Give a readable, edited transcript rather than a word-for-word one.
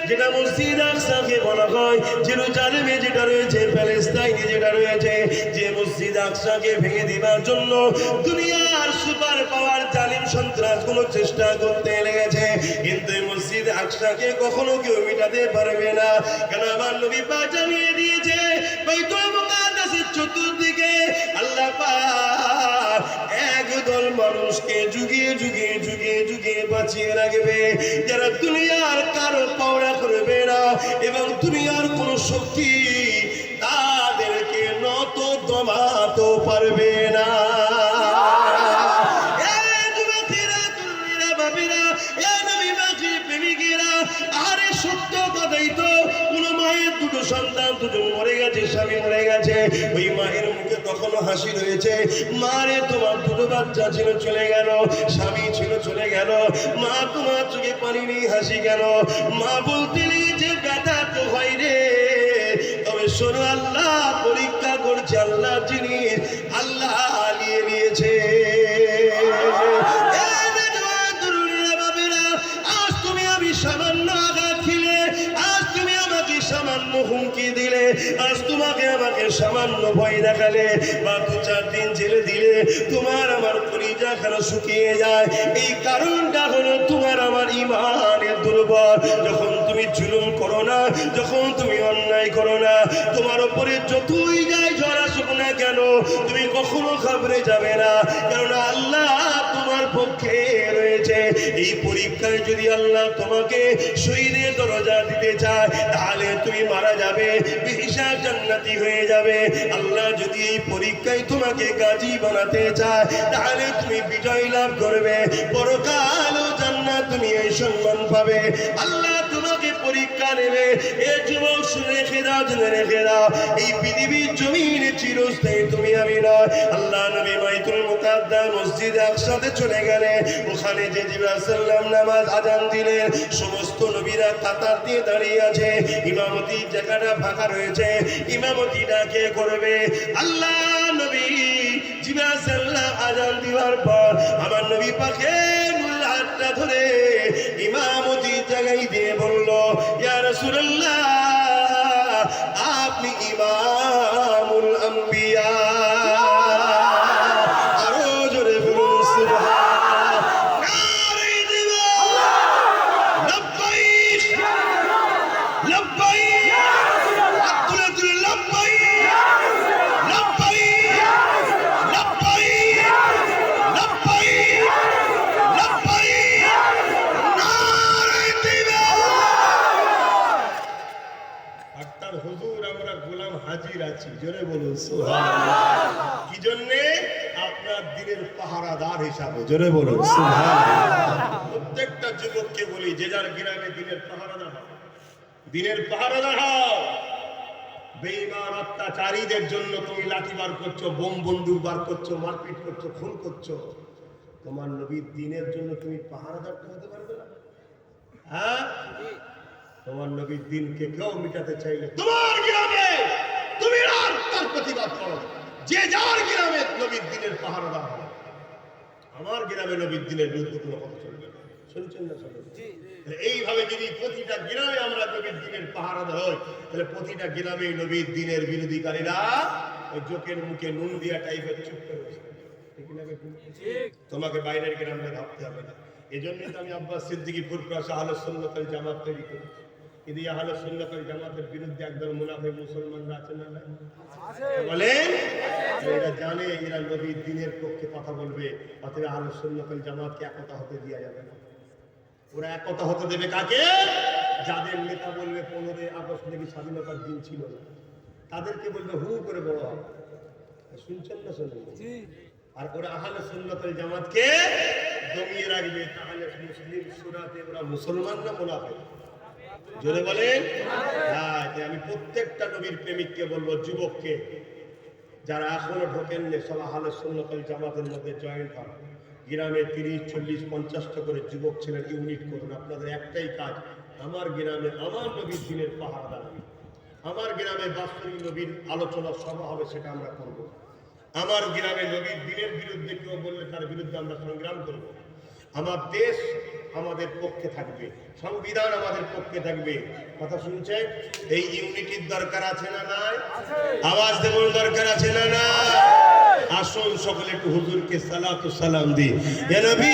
যেটা মসজিদ আকসাকে বলা হয়, জেরুজালেমে যেটা রয়েছে, প্যালেস্টাইনে যেটা রয়েছে, যে মসজিদ আকসাকে ভেঙে দেবার জন্য দুনিয়ার সুপার পাওয়ার জালিম সন্ত্রাস কোনো চেষ্টা করতে লেগেছে, কিন্তু এই মসজিদ আকসাকে কখনো কেউ মিটাতে পারবে না। কেন আমার নবী পাক জানিয়ে দিয়েছে, বাইতুল মুকাদ্দাসের চতুর্দিকে আল্লাহ পাক একদল মানুষকে যুগে যুগে যুগে যুগে বাঁচিয়ে রাখবে, যারা দুনিয়ার কারো পাওনা করবে না এবং দুনিয়ার কোন শক্তি তাদেরকে নত দমাতে পারবে না। সত্য কথাই তো, কোন মায়ের দুটো সন্তান, দুটো মরে গেছে, স্বামী মরে গেছে, ওই মায়ের মুখে তখনো হাসি রয়েছে, মারে তোমার দুটো বাচ্চা ছিল চলে গেল, স্বামী ছিল চলে গেল, মা তোমার চোখে পানি নেই, হাসি কেন? মা বলতে লেগেছে ব্যথা তো হয় রে, তবে শোনো আল্লাহ পরীক্ষা করছে, আল্লাহ জিনিস আল্লাহ নিয়ে নিয়েছে। আজ তুমি আমি সামান্য আঘাত খিলে, আজ তুমি আমাকে সামান্য হুমকি দিলে, আজ তোমাকে আমাকে সামান্য ভয় দেখালে বা 2-4 দিন জেলে দিলে তোমার আমার কলিজা কেন শুকিয়ে যায়? এই কারণটা হলো তোমার আমার ঈমানের দুর্বল। যখন তুমি জুলুম করো না, যখন তুমি অন্যায় করো না, তোমার উপরে যতই যায় ঝড় আসুক না কেন, তুমি কখনো ঘাবড়ে যাবে না, কেননা আল্লাহ তোমার পক্ষে রয়েছে। এই পরীক্ষায় যদি আল্লাহ তোমাকে শহীদের দরজা দিতে চায়, তাহলে তুমি মারা যাবে, বিহিসাব জান্নাতি হয়ে যাবে। আল্লাহ যদি এই পরীক্ষায় তোমাকে গাজী বানাতে চায়, তাহলে তুমি বিজয় লাভ করবে, পরকাল ও জান্নাত তুমি এই সম্মান পাবে। আল্লাহ তোমাকে পরীক্ষা নেবে। এ যুবক শুনে রেখে দাও, জেনে রেখে দাও, এই পৃথিবীর জমিনে চিরস্থায়ী তুমি আমি নয়। আল্লাহ নবী বাইতুল মুকাদ্দাস মসজিদ আকসাতে চলে গেলে, ওখানে যে জিবরাইল সাল্লাম নামাজ আজান দিলেন, সমস্ত নবীরা কাতার দিয়ে দাঁড়িয়ে আছে, ইমামতির জায়গাটা ফাঁকা রয়েছে, ইমামতিটা কে করবে? আল্লাহ নবী জিবরাইল সাল্লাম আজান দেওয়ার পর আমার নবী পাকে মূল হাতটা ধরে ইমামতির জায়গায় দিয়ে বলল, ইয়া রাসূলুল্লাহ আপনি ইমামুল আম্বিয়া। আরো জোরে বলুন সুবহানাল্লাহ। নারে দিবাল্লাহ, লব্বাইক লব্বাইক, আব্দুল লব্বাইক লব্বাইক লব্বাইক লব্বাইক লব্বাইক, নারে দিবাল্লাহ। ডাক্তার হুজুর আমরা গোলাম হাজির আছি, জোরে বলুন সুবহানাল্লাহ। কি জন্য? আপনার দিনের পাহারাদার হিসাবে, জোরে বলুন সুবহানাল্লাহ। প্রত্যেকটা যুবককে বলি, যে যার গ্রামে দিনের পাহারাদার হও, দিনের পাহারাদার হও। বেঈমান অত্যাচারীদের জন্য তুমি লাঠি বার করছো, বোম বন্দুক বার করছো, মারপিট করছো, খুন করছো, তোমার নবীর দিনের জন্য তুমি পাহারাদারটা হতে পারবে না? হ্যাঁ, তোমার নবীর দিনকে কেউ মিটাতে চাইলে তোমার গ্রামে তুমি তার প্রতিবাদ করো। যে যার গ্রামে নবীর দিনের পাহারাদার হবে। আমার গ্রামে নবীর দিনের বিরুদ্ধে কোনো কথা চলবে না। শুনছেন না? এইভাবে যদি প্রতিটা গ্রামে আমরা নবীর দিনের পাহারাদার হই, তাহলে প্রতিটা গ্রামে নবীর দিনের বিরোধীকারীরা ওই জোকের মুখে নুন দিয়া টাইপের চুপ করে বসে। তোমাকে বাইরের গ্রামে ভাবতে হবে না। এই জন্যই তো আমি আব্বাস সিদ্দিকী ফুরফুরা আহলে সুন্নাত ওয়াল জামাত তৈরি করি। কিন্তু আহলে সুন্নাত ওয়াল জামাতের বিরুদ্ধে একদল মুনাফিক মুসলমানরা আছে না? বলেন, এরা জানে এরা নবীর দিনের পক্ষে কথা বলবে, অতএব আহলে সুন্নাত ওয়াল জামাতকে একতা হতে দেওয়া যাবে না। ওরা একতা হতে দেবে কাকে? যাদের নেতা বলবে 15ই আগস্ট নাকি স্বাধীনতার দিন ছিল না, তাদেরকে বলবে হু করে বড় হবে। শুনছেন না? শুনুন। আর ওরা আহলে সুন্নাত ওয়াল জামাতকে দমিয়ে রাখবে, তাহলে মুসলিম সুরাতে ওরা মুসলমান না মুনাফিক? জোরে বলেন। হ্যাঁ, আমি প্রত্যেকটা নবীর প্রেমিককে বলবো, যুবককে যারা এখনো ঢোকেননি, সব আহলে সুন্নাত ওয়াল জামাতের মধ্যে জয়েন করুন। গ্রামে 30, 40, 50টা করে যুবক ছেলের ইউনিট করুন। আপনাদের একটাই কাজ, আমার গ্রামে আমার নবীর দিনের পাহারাদার, আমার গ্রামে বাস্তবিক নবীর আলোচনা সভা হবে, সেটা আমরা করব। আমার গ্রামে নবীর দিনের বিরুদ্ধে কেউ বললে তার বিরুদ্ধে আমরা সংগ্রাম করব। আমার দেশ আমাদের পক্ষে থাকবে, সংবিধান আমাদের পক্ষে থাকবে। কথা শুনছেন? এই ইউনিটির দরকার আছে না নাই? আওয়াজ দেবার দরকার আছে না নাই? আসুন সকলে একটু হুজুরকে সালাতু সালাম দিই। ইয়া নবী